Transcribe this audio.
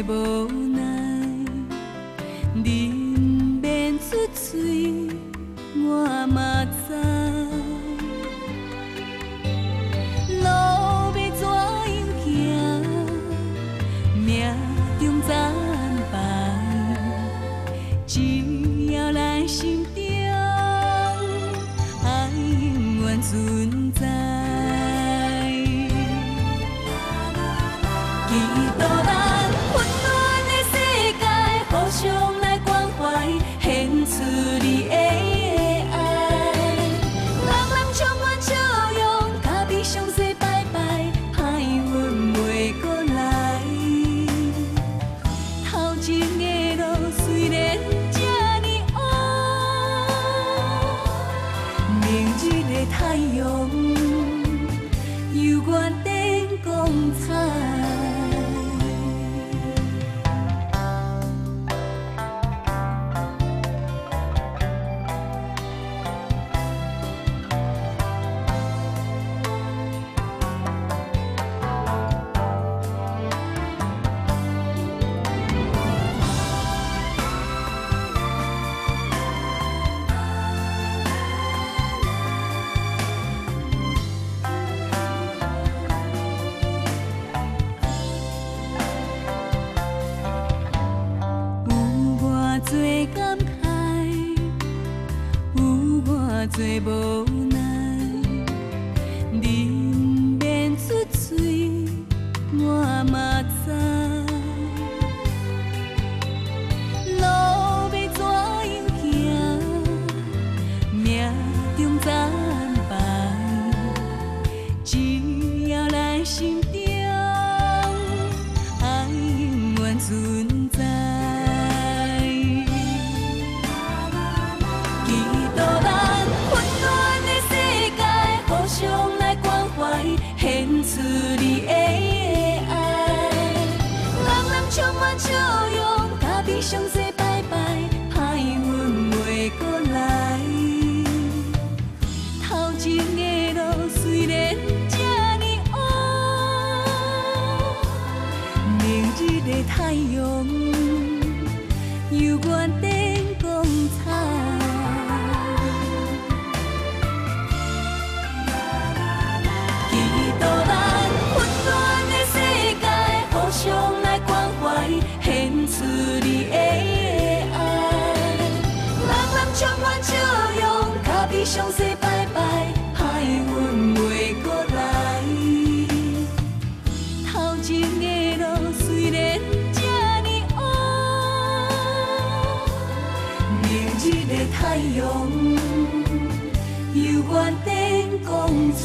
无奈，忍免出嘴，我嘛知。路要怎样行，命中怎安排？只要咱心中爱永远存在。祈祷咱温暖的世界，互相来关怀，献出你的爱。人人充满笑容，脚比详细拜拜，歹运袂过来。头前的路虽然这呢黑，明日的太阳犹原灯光彩。多感慨，有偌多无奈，忍免出嘴，我嘛知。路要怎样行，命中怎安排？只要咱心中爱永远存在。献出你的爱，人人充满笑容，脚比详细拜拜，歹运袂过来。头前的路虽然这呢黑，明日的太阳犹原灯光彩。献出你的爱，人人充满笑容，脚比详细拜拜，歹运袂过来。头前的路虽然这呢黑，明日的太阳犹原灯光彩。